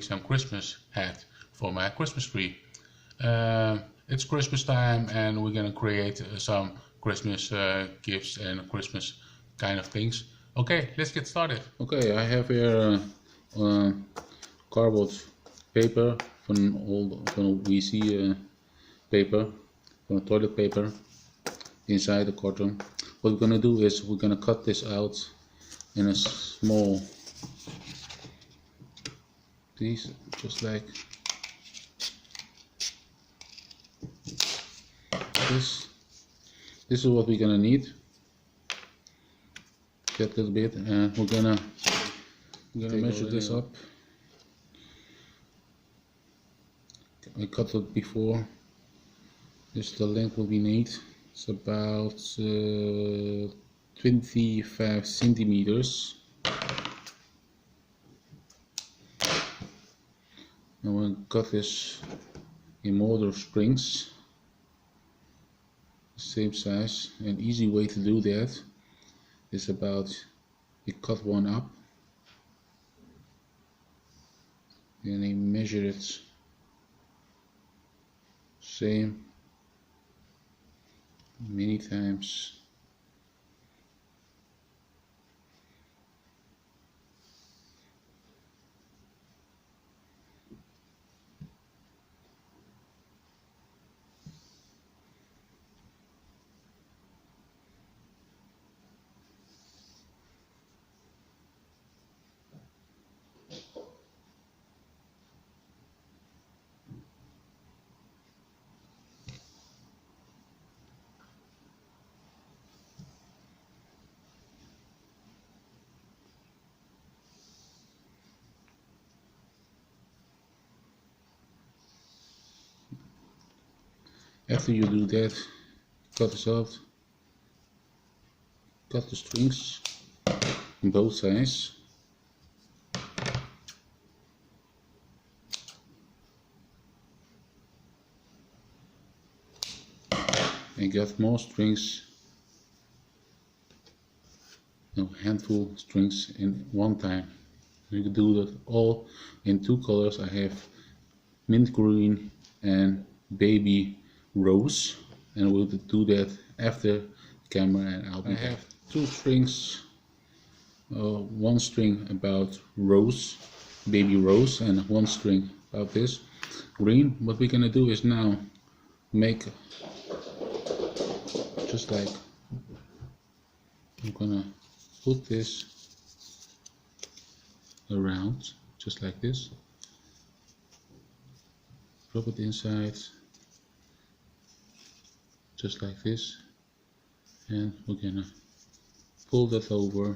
some Christmas hat for my Christmas tree. It's Christmas time and we're gonna create some Christmas gifts and Christmas kind of things. Okay, let's get started. Okay, I have here cardboard paper from VC paper, from toilet paper inside the carton. What we're gonna do is we're gonna cut this out in a small piece, just like this. This is what we're gonna need. That little bit, and we're gonna measure this up. I cut it before. This is the length what we need. It's about 25 centimeters. I'm going to cut this in mortar springs, same size. An easy way to do that is about you cut one up and you measure it same many times. After you do that, cut this out, cut the strings on both sides. And get more strings, a handful strings in one time. You can do that all in two colors. I have mint green and baby rose, and we'll do that after camera, and I have two strings, one string about rose, baby rose, and one string about this green. What we're gonna do is now make just like, I'm gonna put this around just like this, drop it inside just like this, and we're gonna pull that over.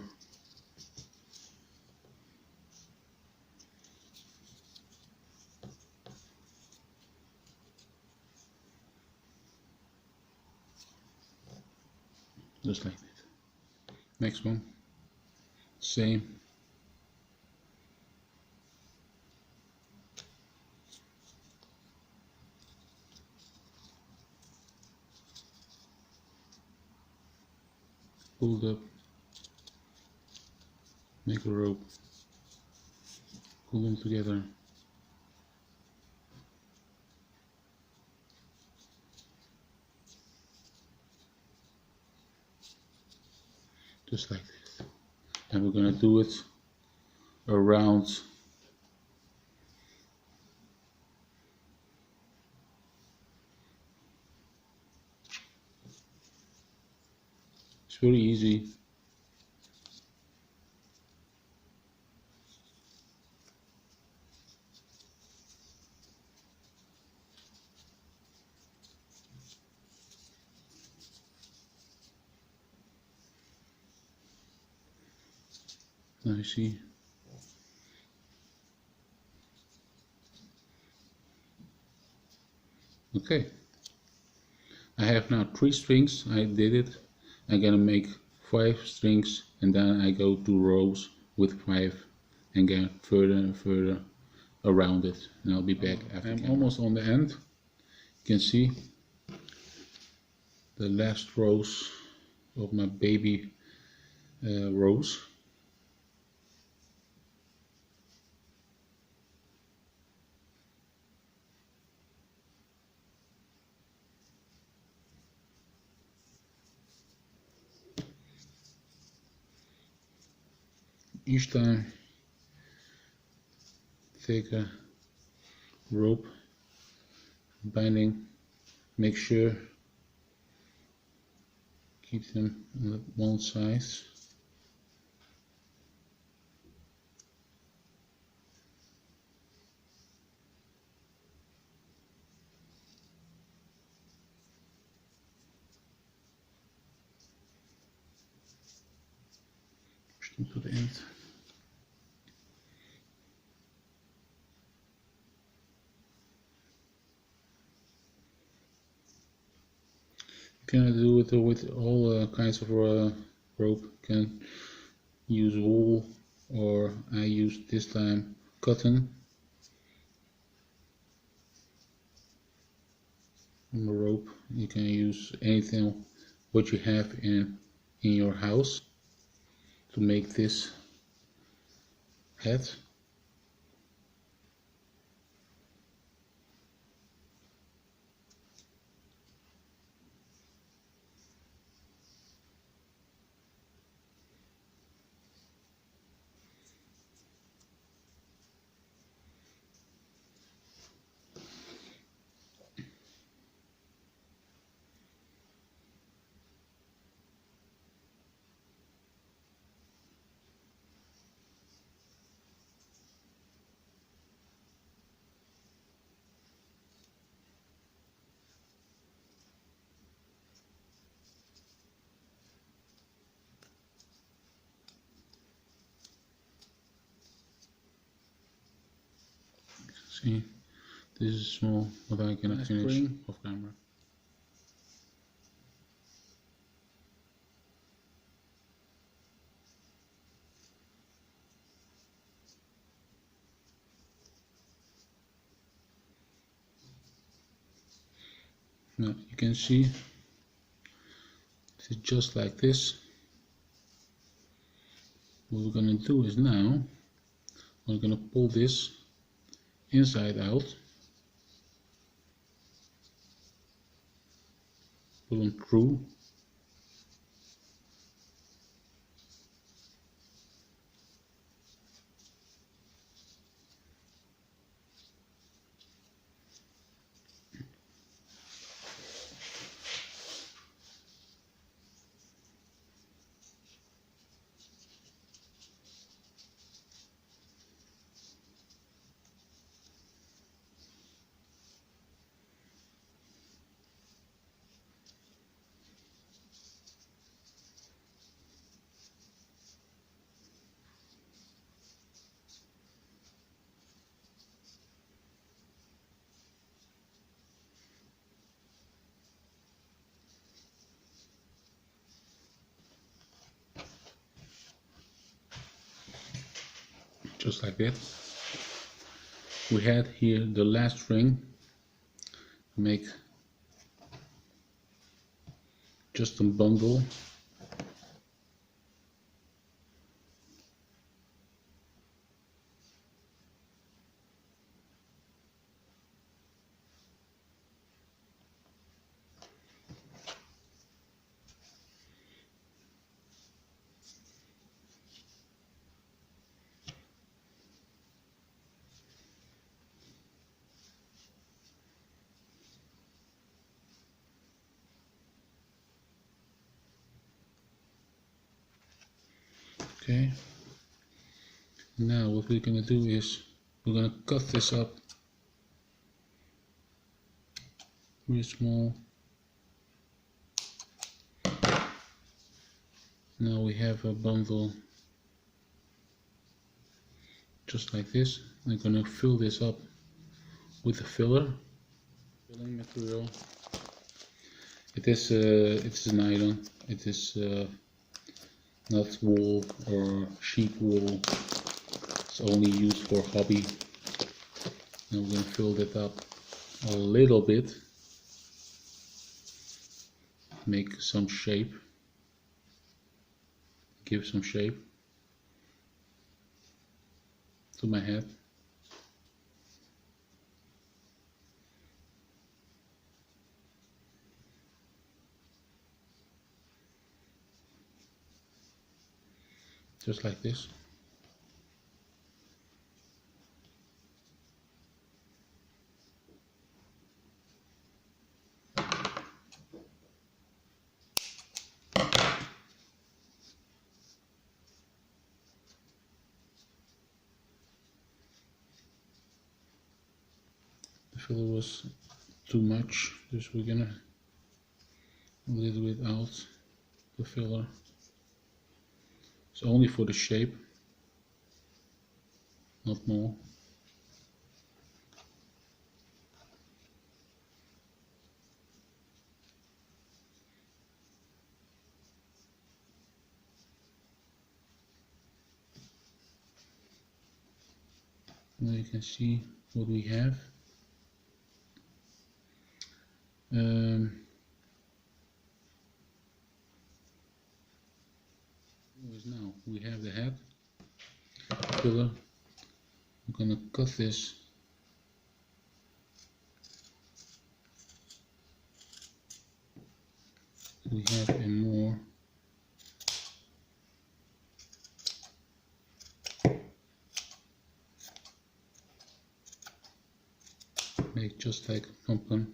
Just like that. Next one, same. Pulled up, make a rope, pull them together. Just like this. And we're gonna do it around it's very easy. Now you see. Okay. I have now 3 strings. I did it. I'm gonna make 5 strings, and then I go to rows with 5 and get further and further around it. And I'll be back after. I'm almost on the end. You can see the last rows of my baby rose. each time take a rope binding, make sure keep them on one size. Push them to the end. You can do it with all kinds of rope. You can use wool, or I use this time cotton on the rope. You can use anything what you have in your house to make this hat. See, this is small, but I cannot finish off camera. Now you can see it's just like this. What we're gonna do is now we're gonna pull this inside out, pull them through, just like that. We had here the last string. Make just a bundle. Okay, now what we're gonna do is we're gonna cut this up really small. Now we have a bundle just like this. I'm gonna fill this up with a filler, filling material. It is nylon. It is not wool or sheep wool. It's only used for hobby. Now we're gonna fill that up a little bit, make some shape, give some shape to my head. Just like this. filler was too much, so we're gonna a little bit out the filler. It's only for the shape, not more. Now you can see what we have. Now we have the head filler. I'm gonna cut this we have a more make just like a pumpkin.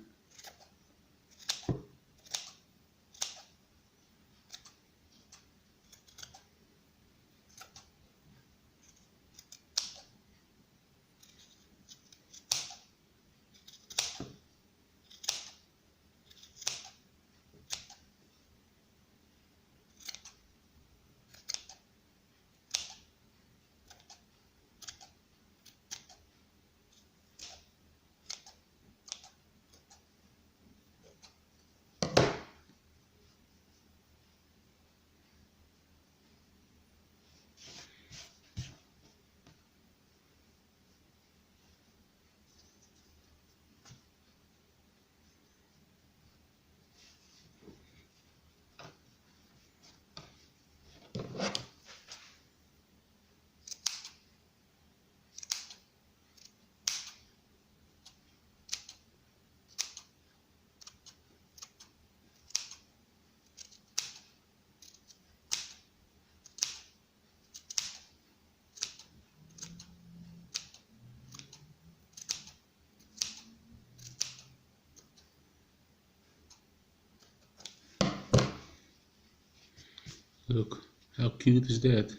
Look, how cute is that?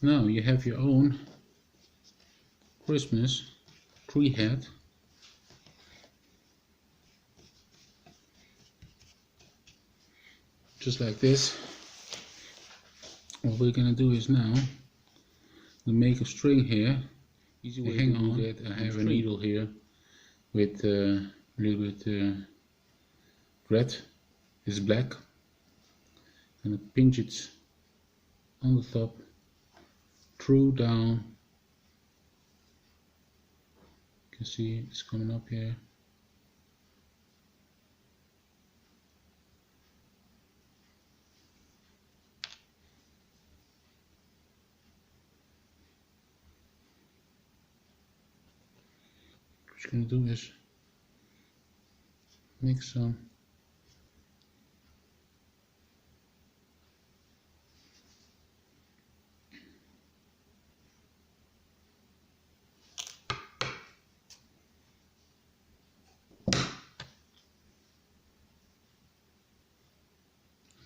Now you have your own Christmas tree hat. Just like this. What we're gonna do is now to make a string here. Easy way to hang on that. I have a needle here with a little bit thread. It's black. I'm gonna pinch it on the top, through down. You can see it's coming up here. What you're gonna do is make some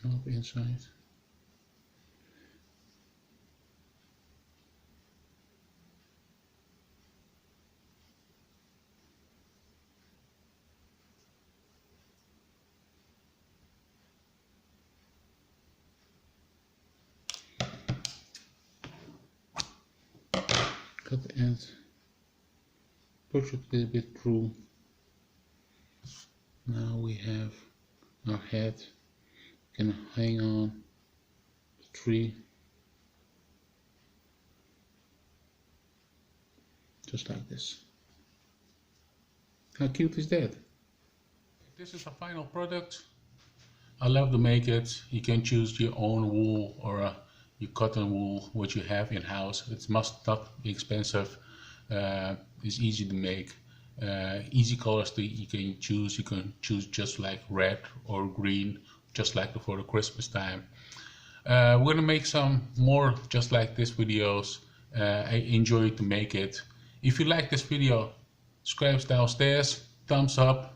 up inside. Cut the end, push it a little bit through. Now we have our head. Gonna hang on the tree just like this. How cute is that? This is a final product. I love to make it. You can choose your own wool or your cotton wool, what you have in house. It must not be expensive. It's easy to make. Easy colors that you can choose. You can choose just like red or green, just like for the Christmas time. We're gonna make some more just like this videos. I enjoy to make it. If you like this video, subscribe downstairs, thumbs up,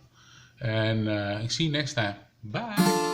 and see you next time. Bye.